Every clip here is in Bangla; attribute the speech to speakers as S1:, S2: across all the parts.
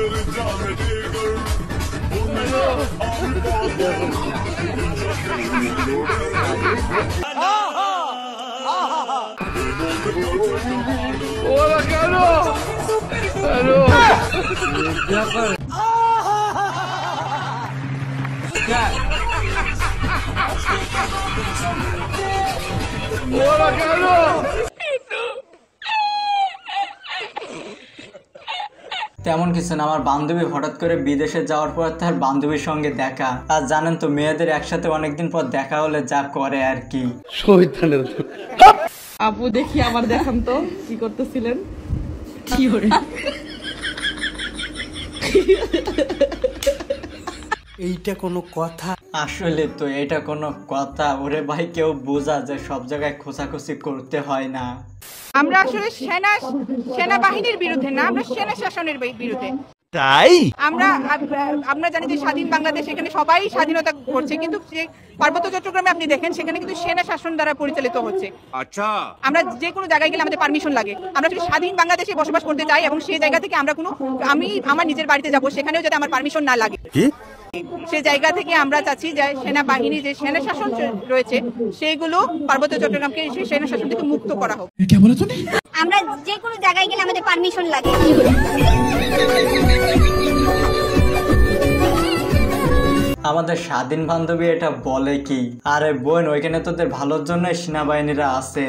S1: Hola, Carlos. Hello. Hola, Carlos.
S2: তেমন কিছু না, আমার বান্ধবী হঠাৎ করে বিদেশে যাওয়ার পর তার বান্ধবীর সঙ্গে দেখা। আর জানেন তো মেয়েদের একসাথে অনেকদিন পর দেখা হলে যা করে আর কি।
S3: আপু দেখি আবার দেখান তো কি করতেছিলেন। কি করে
S4: এইটা কোনো কথা?
S2: আসলে তো এটা কোনো কথা? ওরে ভাই, কেউ বোঝা যে সব জায়গায় খোঁচাখুচি করতে হয় না।
S5: আমরা আসলে সেনাবাহিনীর বিরুদ্ধে না, আমরা সেনা শাসনের বিরুদ্ধে।
S4: তাই
S5: আমরা জানি যে স্বাধীন বাংলাদেশ, এখানে সবাই স্বাধীনতা করছে, কিন্তু যে পার্বত্য চট্টগ্রামে আপনি দেখেন সেখানে কিন্তু সেনা শাসন দ্বারা পরিচালিত হচ্ছে। আচ্ছা, আমরা যে কোনো জায়গায় গেলে আমাদের পারমিশন লাগে। আমরা যদি স্বাধীন বাংলাদেশে বসবাস করতে চাই এবং সেই জায়গা থেকে আমি আমার নিজের বাড়িতে যাব, সেখানেও যাতে আমার পারমিশন না লাগে, সে জায়গা থেকে আমরা চাচ্ছি যে সেনাবাহিনী যে সেনা শাসন রয়েছে সেগুলো পার্বত্য চট্টগ্রামকে সেই সেনা শাসন থেকে মুক্ত করা হোক।
S6: আমরা যে কোনো জায়গায় গেলে আমাদের পারমিশন লাগে।
S2: আমাদের স্বাধীন বান্ধবী এটা বলে কি? আরে বোন, ওইখানে তোদের ভালোর জন্য সেনাবাহিনীরা আছে।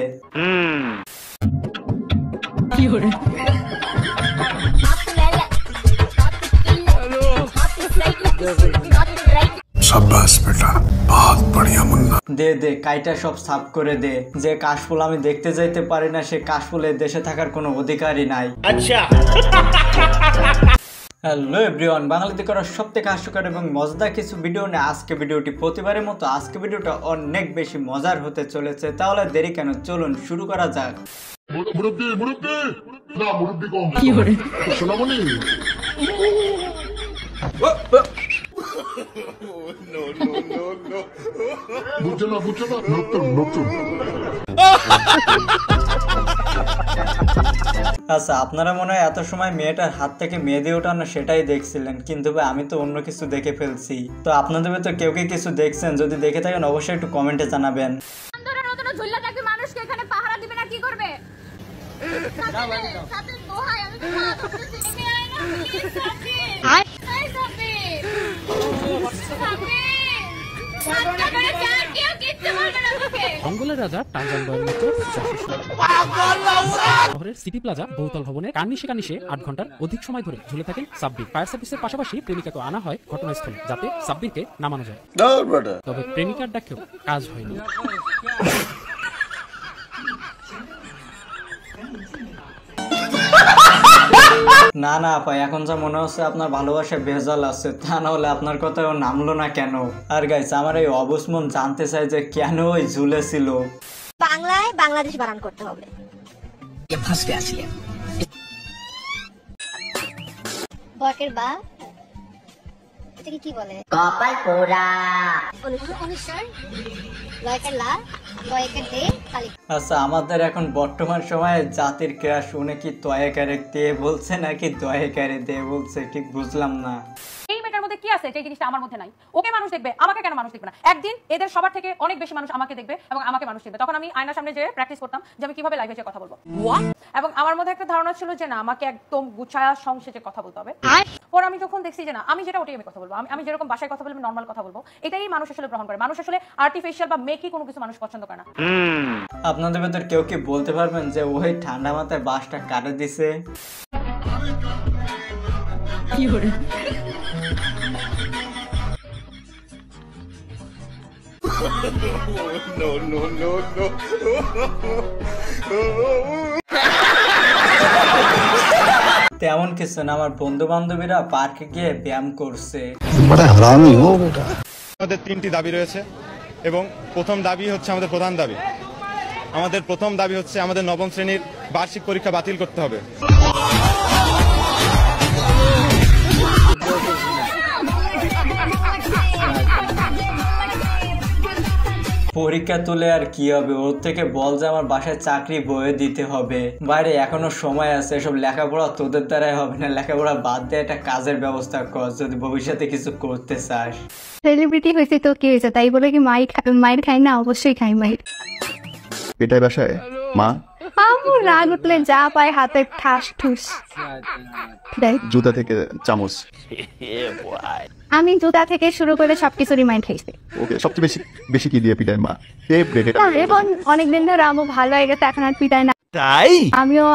S3: কি করে
S7: शाबाश बेटा, बहुत बढ़िया मुन्ना।
S2: দে কাইটা সব সাফ করে দে। যে কাশফুল আমি দেখতে যাইতে পারি না, সে কাশফুলের দেশে থাকার কোনো অধিকারই নাই। আচ্ছা। হ্যালো এভরিওয়ান, বাঙালিতে করার সবথেকে হাস্যকর এবং মজাদার কিছু ভিডিও নিয়ে আজকে ভিডিওটি প্রতিবারের মতো আজকে ভিডিওটা অনেক বেশি মজার হতে চলেছে। তাহলে দেরি কেন, চলুন শুরু করা যাক।
S3: কি করে
S2: আচ্ছা, আপনারা মনে হয় এত সময় মেয়েটার হাত থেকে মেহেদি ওঠানো সেটাই দেখছিলেন, কিন্তু ভাই আমি তো অন্য কিছু দেখে ফেলছি। তো আপনাদের তো কেউ কি কিছু দেখছেন? যদি দেখে থাকেন অবশ্যই একটু কমেন্টে জানাবেন।
S6: মানুষকে এখানে পাহারা দিবে না, কি করবে?
S8: অঙ্গলের রাজা টারজান বয়ের মতো শহরের সিটি প্লাজা বহুতল ভবনে কার্নিশে 8 ঘন্টার অধিক সময় ধরে ঝুলে থাকেন সাব্বির। ফায়ার সার্ভিসের পাশাপাশি প্রেমিকাকে আনা হয় ঘটনাস্থলে, যাতে সাব্বিরকে নামানো যায়। তবে প্রেমিকার ডাকেও কাজ হয়নি।
S2: না না আপা, এখন যা মনে হচ্ছে আপনার ভালোবাসায় ভেজাল আছে, তা না হলে আপনার কথা ও নামলো না কেন? আর গাইস, আমার এই অবুঝ মন জানতে চাই যে কেন ওই ঝুলেছিল।
S6: বাংলায় বাংলাদেশ বানান করতে হবে। বকের বা এটাকে কি বলে? কপাল পোড়া। অনুসার লয়কের লা লয়কের দে খালি।
S2: আচ্ছা, আমাদের এখন বর্তমান সময়ে জাতির ক্রাশ উনি কি তয়াকারে দে বলছে নাকি দয়াকারে দে বলছে, ঠিক বুঝলাম না।
S9: এই মেয়েটার মধ্যে কি আছে যে জিনিসটা আমার মধ্যে নাই? ওকে মানুষ দেখবে, আমাকে কেন মানুষ দেখবে না? একদিন এদের সবার থেকে অনেক বেশি মানুষ আমাকে দেখবে এবং আমাকে মানুষ দেখবে। তখন আমি আয়নার সামনে যে প্র্যাকটিস করতাম যে আমি কিভাবে লাইভে যে কথা বলবো, এবং আমার মধ্যে একটা ধারণা ছিল যে না, আমাকে একদম গুছায়া সংসেজে কথা বলতে হবে। পরে আমি যখন দেখছি যে না, আমি যেটা ওটাই আমি কথা বলবো, আমি যেরকম বাসায় কথা বলবো, নর্মাল কথা বলবো, এটাই মানুষ আসলে গ্রহণ করে। মানুষ আসলে আর্টিফিশিয়াল বা মেকি কোনো কিছু মানুষ পছন্দ করে না।
S2: আপনাদের ভেতর কেউ কি বলতে পারবেন যে ওই ঠান্ডা মাথায় বাসটা কাটে দিছে?
S3: কি করে
S2: তেমন কিছু না, আমার বন্ধু বান্ধবীরা পার্কে গিয়ে ব্যায়াম করছে।
S10: আমাদের 3টি দাবি রয়েছে এবং প্রথম দাবি হচ্ছে আমাদের প্রধান দাবি। আমাদের প্রথম দাবি হচ্ছে আমাদের 9ম শ্রেণীর বার্ষিক পরীক্ষা বাতিল করতে হবে।
S2: পরীক্ষা তুলে আর কি হবে, ওর থেকে বল যে আমার বাসায় চাকরি বয়ে দিতে হবে। বাইরে এখনো সময় আছে, এসব লেখাপড়া তোদের দ্বারাই হবে না, লেখাপড়া বাদ দিয়ে একটা কাজের ব্যবস্থা কর যদি ভবিষ্যতে কিছু করতে চাস।
S11: সেলিব্রিটি হয়েছে তো কি হয়েছে, তাই বলে কি মায়ের খাই না? অবশ্যই খাই মায়ের।
S12: এটাই বাসায় মা
S11: আমু রাগ উঠলে যা পায় হাতে ঠাস ঠুস দেয়।
S12: জুতা থেকে চামচ,
S11: আমি জুতা থেকে শুরু করে সবকিছুরই মাইন্ড খাইছি।
S12: ওকে সবচেয়ে বেশি কি দিয়ে পিটায় মা?
S11: এখন অনেকদিন ধরে আমু ভালো হয়ে গেছে, এখন আর পিটায় না।
S12: তাই
S11: আমিও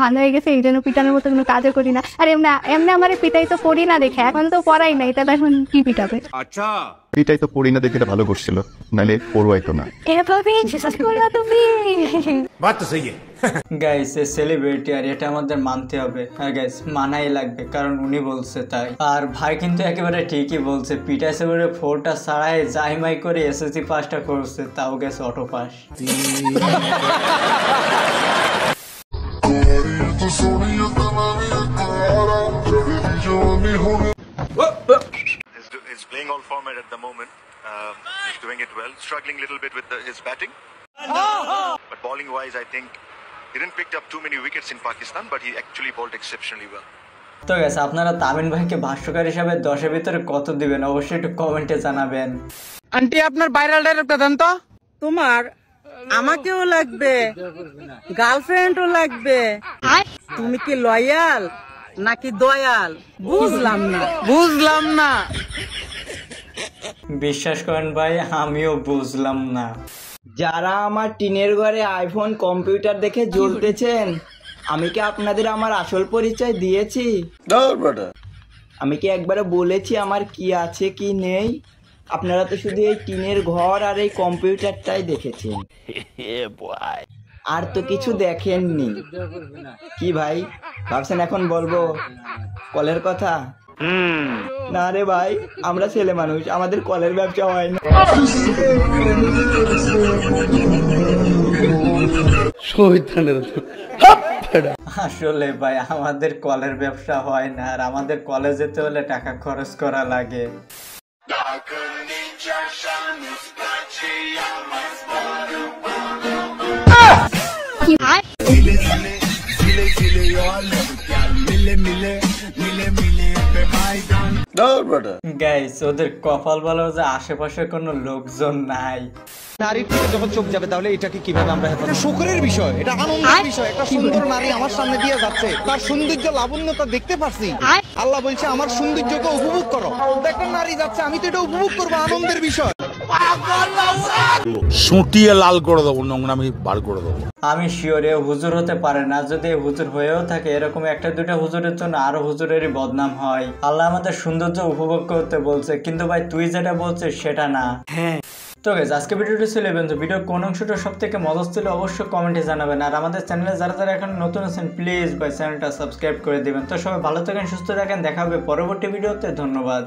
S11: ভালো হয়ে গেছে, এই জন্য পিটানোর মতো কোনো কাজও করি না। আর এমনি আমার পিটাই তো পড়ি না দেখে, এখন তো পড়াই নাই, তাহলে এখন কি পিটাবে?
S12: আচ্ছা পিটাই তো পড়ি না দেখে এটা ভালো করছিল, নাহলে পড়ুয়াই তো না।
S11: এভাবে বিশ্বাস করলা তুমি?
S4: বাত তো সহি
S2: গাইস এ সেলিব্রিটি আর এটা আমাদের মানতে হবে। আর গাইস মানাই লাগবে, কারণ উনি বলছে তাই। আর ভাই কিন্তু একেবারে ঠিকই বলছে, পিটাইছে বলে 4টা ছাড়াই জাইমাই করে এসএসসি পাসটা করছে, তাও গেছে auto pass.
S13: He's playing all format at the moment. He's doing it well. Struggling a little bit with his batting. But bowling wise, I think he didn't pick up too many wickets in Pakistan, but he actually bowled exceptionally well.
S2: তো গাইস আপনারা তামিন ভাইকে ভাষ্যকার হিসাবে 10-এর ভিতরে কত দিবেন অবশ্যই একটু কমেন্টে জানাবেন।
S4: আন্টি আপনার ভাইরাল ডায়লগটা দেন তো।
S14: তোমার আমাকেও লাগবে, গার্লফ্রেন্ডও লাগবে, তুমি কি লয়াল নাকি দয়াল? বুঝলাম না।
S2: বিশ্বাস করেন ভাই আমিও বুঝলাম না।
S15: যারা আমার টিনের ঘরে আইফোন কম্পিউটার দেখে জ্বলতেছেন, আমি কি আপনাদের আমার আসল পরিচয় দিয়েছি? আমি কি একবারে বলেছি আমার কি আছে কি নেই? আপনারা তো শুধু এই টিনের ঘর আর এই কম্পিউটারটাই দেখেছেন, আর তো কিছু দেখেননি। কি ভাই ভাবছেন এখন বলবো কলের কথা? না রে ভাই, আমরা ছেলে মানুষ, আমাদের কলের ব্যবসা হয় না।
S2: আসলে ভাই আমাদের কলের ব্যবসা হয় না, আর আমাদের কলেজ যেতে হলে টাকা খরচ করা লাগে। গাইস ওদের কপাল ভালো যে আশেপাশে কোনো লোকজন নাই।
S16: নারীর দিকে যখন চোখ যাবে তাহলে এটাকে কিভাবে আমরা হেফাজত? শুকরের বিষয়, এটা আনন্দের বিষয়। একটা সুন্দর নারী আমার সামনে দিয়ে যাচ্ছে, তার সৌন্দর্য লাবণ্যতা দেখতে পারছি। আল্লাহ বলছে আমার সৌন্দর্যকে উপভোগ করো। একটা নারী যাচ্ছে, আমি তো এটা উপভোগ করবো, আনন্দের বিষয়।
S17: সুটিয়ে লাল করে দেবো, নোংরামি বার করে দেবো।
S2: আমি শিওর এ হুজুর হতে পারে না, যদি হুজুর হয়েও থাকে এরকম একটা দুটা হুজুরের জন্য আরো হুজুরেরই বদনাম হয়। আল্লাহ আমাদের সৌন্দর্য উপভোগ করতে বলছে, কিন্তু ভাই তুই যেটা বলছিস সেটা না। হ্যাঁ তো গাইস আজকে ভিডিওটি ছিল এই পর্যন্ত। ভিডিওর কোন অংশটা সবথেকে মজা ছিল অবশ্যই কমেন্টে জানাবেন। আর আমাদের চ্যানেলে যারা এখন নতুন আছেন প্লিজ ভাই চ্যানেলটা সাবস্ক্রাইব করে দিবেন। তো সবাই ভালো থাকেন, সুস্থ থাকেন, দেখা হবে পরবর্তী ভিডিওতে। ধন্যবাদ।